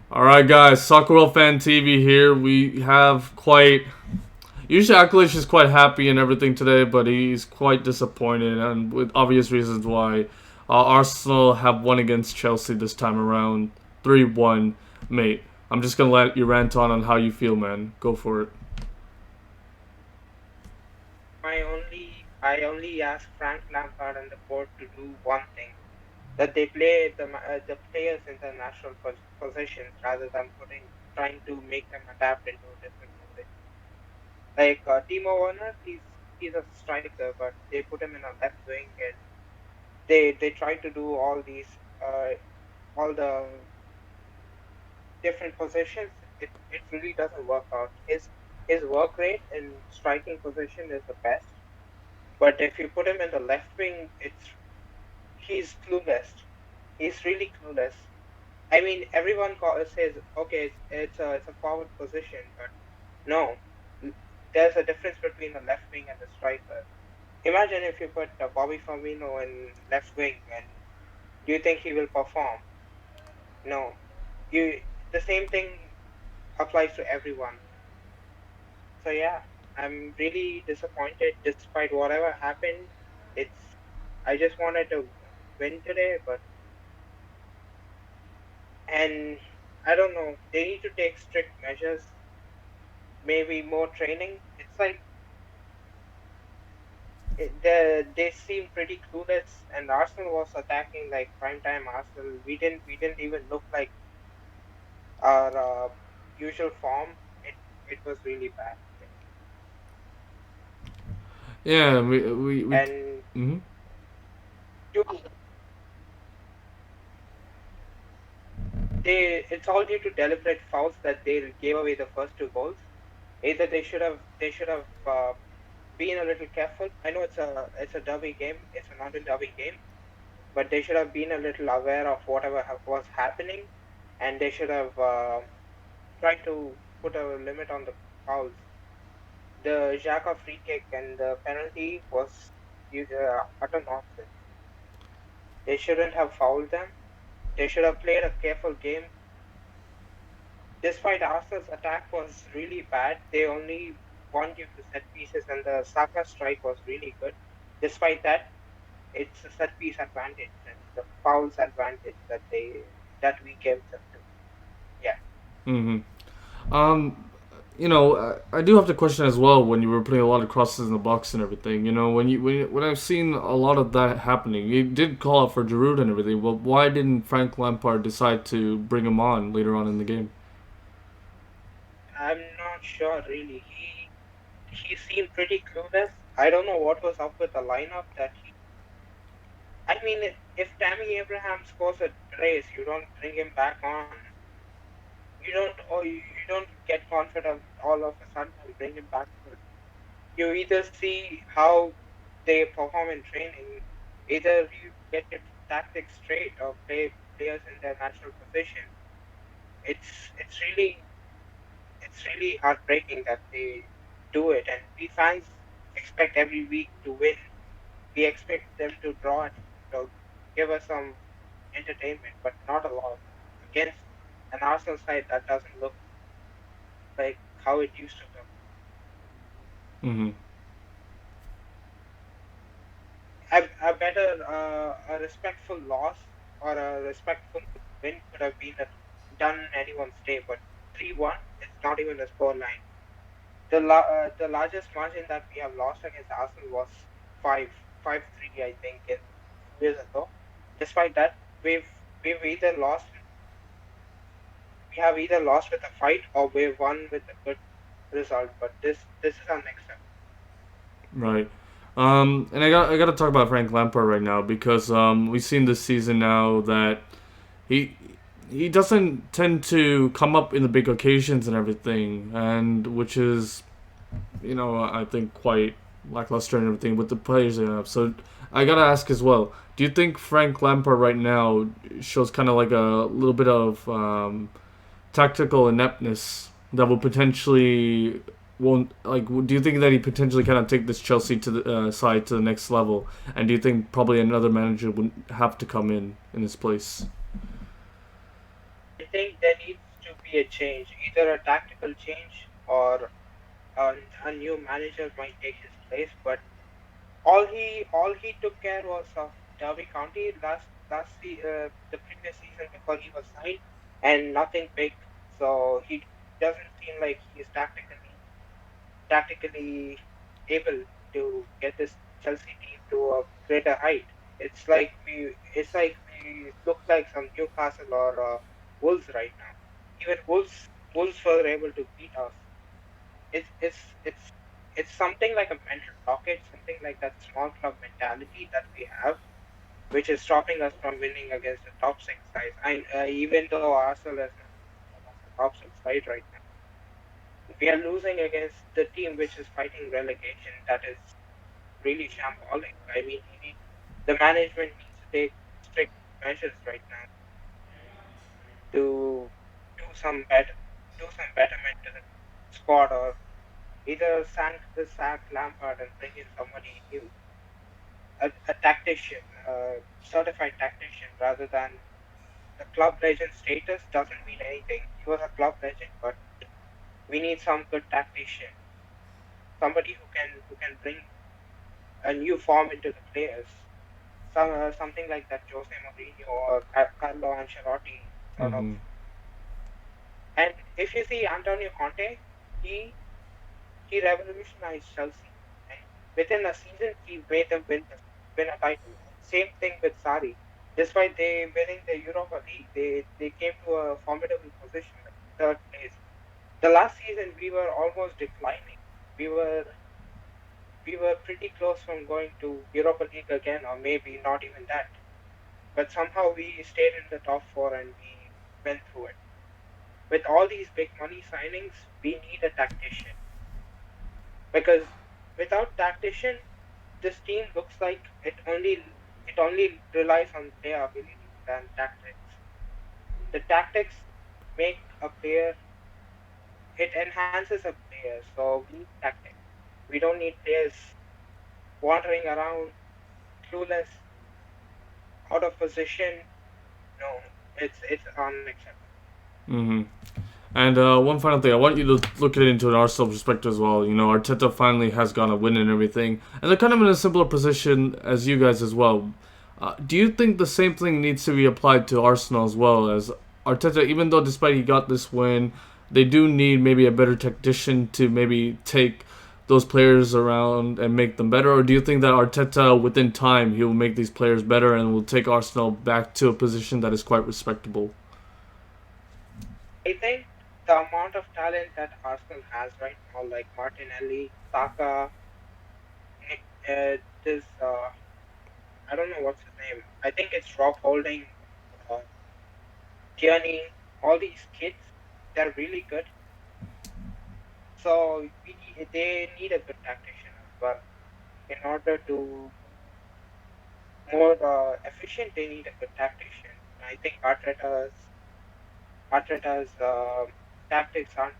Alright guys, Soccerworld Fan TV here. We have quite... Usually Akilesh is quite happy and everything today, but he's quite disappointed, and with obvious reasons why. Arsenal have won against Chelsea this time around. 3-1. Mate, I'm just gonna let you rant on how you feel, man. Go for it. I only ask Frank Lampard and the board to do one thing, that they play the players in the natural positions rather than trying to make them adapt into different positions. Like Timo Werner, he's a striker, but they put him in a left wing, and they try to do all the different positions. It really doesn't work out. His work rate in striking position is the best, but if you put him in the left wing, he's clueless. He's really clueless. I mean, everyone says, okay, it's a forward position, but no, there's a difference between a left wing and a striker. Imagine if you put Bobby Firmino in left wing, and do you think he will perform? No. You the same thing applies to everyone. So yeah, I'm really disappointed. Despite whatever happened, I just wanted to win today, and I don't know. They need to take strict measures, maybe more training. It's like they seem pretty clueless, and Arsenal was attacking like prime time Arsenal. We didn't even look like our usual form. It was really bad. Yeah, we And mm-hmm. two, it's all due to deliberate fouls that they gave away the first two goals. Either they should have been a little careful. I know it's a derby game. It's a London derby game, but they should have been a little aware of whatever was happening, and they should have tried to put a limit on the fouls. The Xhaka free kick and the penalty was utter nonsense. They shouldn't have fouled them. They should have played a careful game. Despite Arsenal's attack was really bad, they only won due to set pieces, and the Saka strike was really good. Despite that, it's a set piece advantage and the fouls advantage that we gave them to. Yeah. Mm-hmm. I do have to question as well when you were putting a lot of crosses in the box and everything. When I've seen a lot of that happening, you did call out for Giroud and everything. But why didn't Frank Lampard decide to bring him on later on in the game? I'm not sure really. He seemed pretty clueless. I don't know what was up with the lineup that he. I mean, if Tammy Abraham scores a brace, you don't bring him back on. You don't get confident all of a sudden and bring him back. You either see how they perform in training, either you get your tactics straight or play players in their natural position. It's really heartbreaking that they do it, and we fans expect every week to win. We expect them to draw it, to give us some entertainment, but not a lot against an Arsenal side that doesn't look like how it used to look. Mm-hmm. A respectful loss or a respectful win could have been done anyone's day, but 3-1 is not even a score line. The largest margin that we have lost against Arsenal was 5-3, I think, in years ago. Despite that, we've either lost we have either lost with a fight or we've won with a good result. But this is our next step. Right. And I got to talk about Frank Lampard right now because we've seen this season now that he he doesn't tend to come up in the big occasions and everything, and which is I think quite lackluster and everything with the players they have. So I gotta ask as well. Do you think Frank Lampard right now shows kind of like a little bit of tactical ineptness that will potentially won't like? Do you think that he potentially kind of take this Chelsea to the side to the next level? And do you think probably another manager would have to come in his place? I think there needs to be a change, either a tactical change or a, a new manager might take his place. But all he took care was of Derby County the previous season before he was signed, and nothing big. So he doesn't seem like he's tactically able to get this Chelsea team to a greater height. It's like we look like some Newcastle or Wolves right now. Even Wolves were able to beat us. It's something like a mental blockage, something like that small club mentality that we have, which is stopping us from winning against the top six sides. And even though Arsenal is not amongst the top six side right now, we are losing against the team which is fighting relegation. That is really shambolic. I mean, the management needs to take strict measures right now to do some better, do some betterment to the squad, or either sack Lampard and bring in somebody new, a tactician, a certified tactician, rather than the club legend status doesn't mean anything. He was a club legend, but we need some good tactician, somebody who can bring a new form into the players. Something like that Jose Mourinho or Carlo Ancelotti sort of. Mm-hmm. And if you see Antonio Conte, he he revolutionized Chelsea, and within a season he made them win a title. And same thing with Sarri. Despite they winning the Europa League, they came to a formidable position, like third place. The last season we were almost declining. We were we were pretty close from going to Europa League again, or maybe not even that. But somehow we stayed in the top four and we went through it. With all these big money signings, we need a tactician, because without tactician, this team looks like it only relies on player ability than tactics. The tactics make a player, it enhances a player. So we need tactics. We don't need players wandering around clueless, out of position. No, it's unacceptable. Mm-hmm. And one final thing, I want you to look at it into an Arsenal perspective as well. You know, Arteta finally has got a win and everything, and they're kind of in a similar position as you guys as well. Do you think the same thing needs to be applied to Arsenal as well as Arteta? Even though despite he got this win, they do need maybe a better tactician to maybe take those players around and make them better? Or do you think that Arteta, within time, he will make these players better and will take Arsenal back to a position that is quite respectable? I think the amount of talent that Arsenal has right now, like Martinelli, Saka, Nick, this I don't know what's his name. I think it's Rob Holding, uh, Tierney, all these kids, they're really good. So they need a good tactician as well. In order to be more efficient, they need a good tactician. I think Arteta's tactics aren't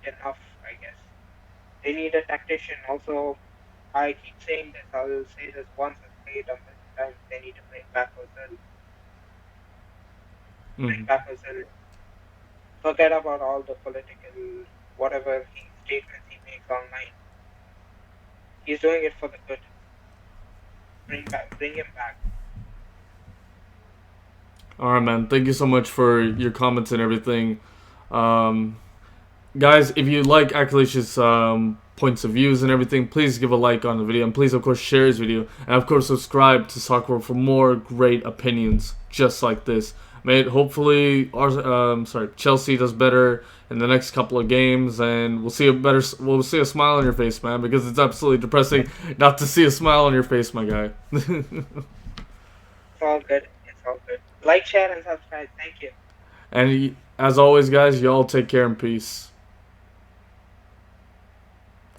enough, I guess. They need a tactician. Also, I keep saying this. I'll say this once and say it a million times. They need to bring back Ozil. Bring Mm-hmm. back Ozil. Forget about all the political whatever statements he makes online. He's doing it for the good. Bring him back. All right, man. Thank you so much for your comments and everything. Um, Guys, if you like Akhilesh's points of views and everything, please give a like on the video, and please, of course, share his video, and of course, subscribe to Soccerworld for more great opinions just like this. Mate, hopefully, Chelsea does better in the next couple of games, and we'll see a smile on your face, man, because it's absolutely depressing not to see a smile on your face, my guy. It's all good. It's all good. Like, share, and subscribe. Thank you. And as always, guys, y'all take care and peace.